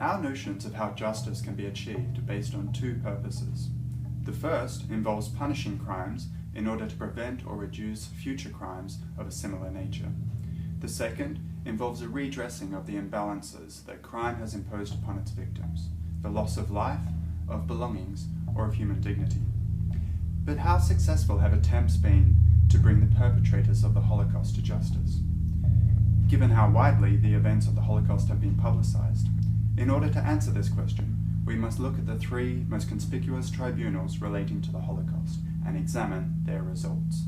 Our notions of how justice can be achieved are based on two purposes. The first involves punishing crimes in order to prevent or reduce future crimes of a similar nature. The second involves a redressing of the imbalances that crime has imposed upon its victims, the loss of life, of belongings, or of human dignity. But how successful have attempts been to bring the perpetrators of the Holocaust to justice? Given how widely the events of the Holocaust have been publicized, in order to answer this question, we must look at the three most conspicuous tribunals relating to the Holocaust and examine their results.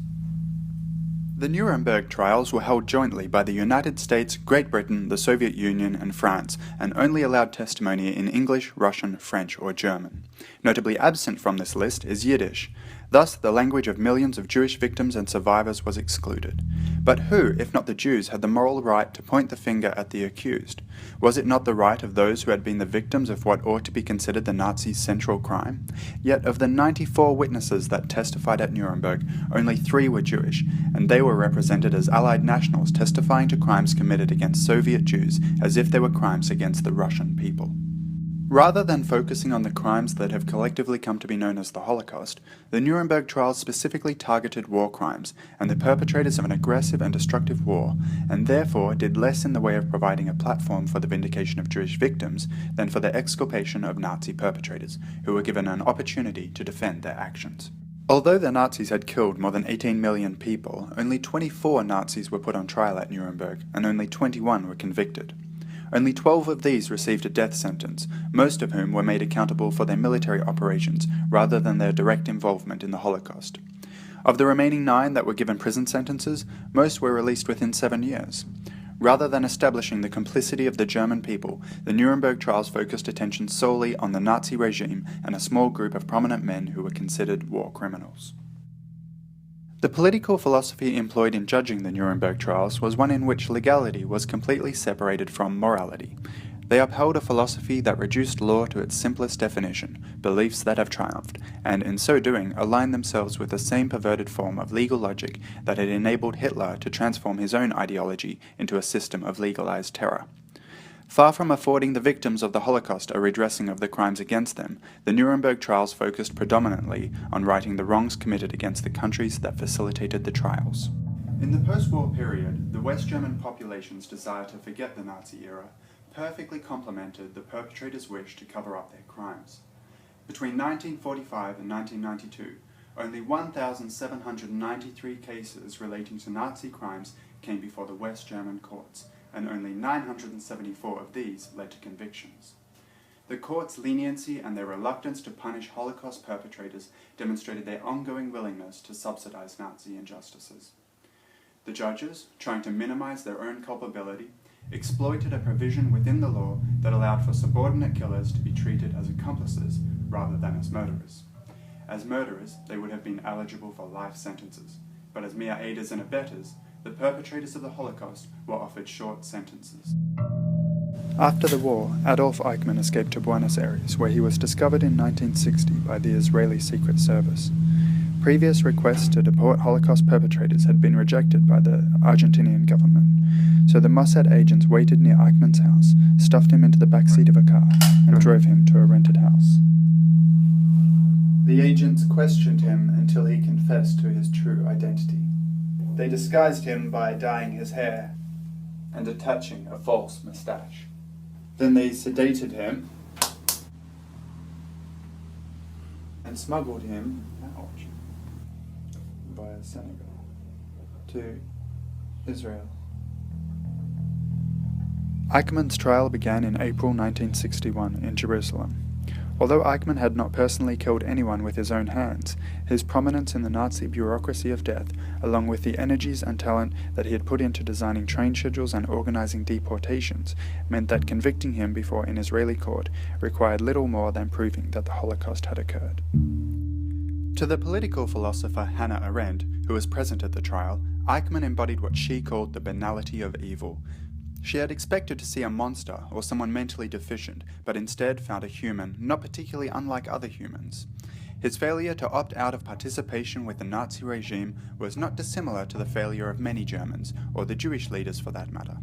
The Nuremberg trials were held jointly by the United States, Great Britain, the Soviet Union, and France, and only allowed testimony in English, Russian, French, or German. Notably absent from this list is Yiddish. Thus, the language of millions of Jewish victims and survivors was excluded. But who, if not the Jews, had the moral right to point the finger at the accused? Was it not the right of those who had been the victims of what ought to be considered the Nazis' central crime? Yet of the 94 witnesses that testified at Nuremberg, only 3 were Jewish, and they were represented as Allied nationals testifying to crimes committed against Soviet Jews as if they were crimes against the Russian people. Rather than focusing on the crimes that have collectively come to be known as the Holocaust, the Nuremberg trials specifically targeted war crimes and the perpetrators of an aggressive and destructive war, and therefore did less in the way of providing a platform for the vindication of Jewish victims than for the exculpation of Nazi perpetrators, who were given an opportunity to defend their actions. Although the Nazis had killed more than 18 million people, only 24 Nazis were put on trial at Nuremberg, and only 21 were convicted. Only 12 of these received a death sentence, most of whom were made accountable for their military operations rather than their direct involvement in the Holocaust. Of the remaining 9 that were given prison sentences, most were released within 7 years. Rather than establishing the complicity of the German people, the Nuremberg trials focused attention solely on the Nazi regime and a small group of prominent men who were considered war criminals. The political philosophy employed in judging the Nuremberg trials was one in which legality was completely separated from morality. They upheld a philosophy that reduced law to its simplest definition, beliefs that have triumphed, and in so doing aligned themselves with the same perverted form of legal logic that had enabled Hitler to transform his own ideology into a system of legalized terror. Far from affording the victims of the Holocaust a redressing of the crimes against them, the Nuremberg trials focused predominantly on righting the wrongs committed against the countries that facilitated the trials. In the post-war period, the West German population's desire to forget the Nazi era perfectly complemented the perpetrators' wish to cover up their crimes. Between 1945 and 1992, only 1,793 cases relating to Nazi crimes came before the West German courts, and only 974 of these led to convictions. The court's leniency and their reluctance to punish Holocaust perpetrators demonstrated their ongoing willingness to subsidize Nazi injustices. The judges, trying to minimize their own culpability, exploited a provision within the law that allowed for subordinate killers to be treated as accomplices rather than as murderers. As murderers, they would have been eligible for life sentences, but as mere aiders and abettors, the perpetrators of the Holocaust were offered short sentences. After the war, Adolf Eichmann escaped to Buenos Aires, where he was discovered in 1960 by the Israeli Secret Service. Previous requests to deport Holocaust perpetrators had been rejected by the Argentinian government, so the Mossad agents waited near Eichmann's house, stuffed him into the back seat of a car, and drove him to a rented house. The agents questioned him until he confessed to his true identity. They disguised him by dyeing his hair and attaching a false moustache. Then they sedated him and smuggled him via Senegal to Israel. Eichmann's trial began in April 1961 in Jerusalem. Although Eichmann had not personally killed anyone with his own hands, his prominence in the Nazi bureaucracy of death, along with the energies and talent that he had put into designing train schedules and organizing deportations, meant that convicting him before an Israeli court required little more than proving that the Holocaust had occurred. To the political philosopher Hannah Arendt, who was present at the trial, Eichmann embodied what she called the banality of evil. She had expected to see a monster or someone mentally deficient, but instead found a human not particularly unlike other humans. His failure to opt out of participation with the Nazi regime was not dissimilar to the failure of many Germans, or the Jewish leaders for that matter.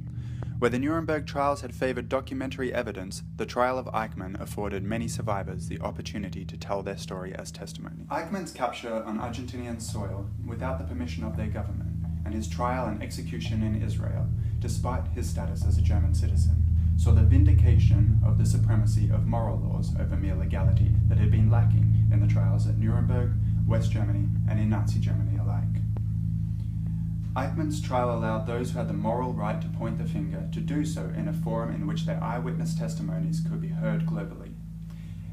Where the Nuremberg trials had favored documentary evidence, the trial of Eichmann afforded many survivors the opportunity to tell their story as testimony. Eichmann's capture on Argentinian soil without the permission of their government, and his trial and execution in Israel, despite his status as a German citizen, saw the vindication of the supremacy of moral laws over mere legality that had been lacking in the trials at Nuremberg, West Germany, and in Nazi Germany alike. Eichmann's trial allowed those who had the moral right to point the finger to do so in a forum in which their eyewitness testimonies could be heard globally.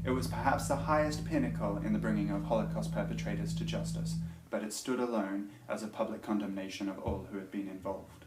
It was perhaps the highest pinnacle in the bringing of Holocaust perpetrators to justice, but it stood alone as a public condemnation of all who had been involved.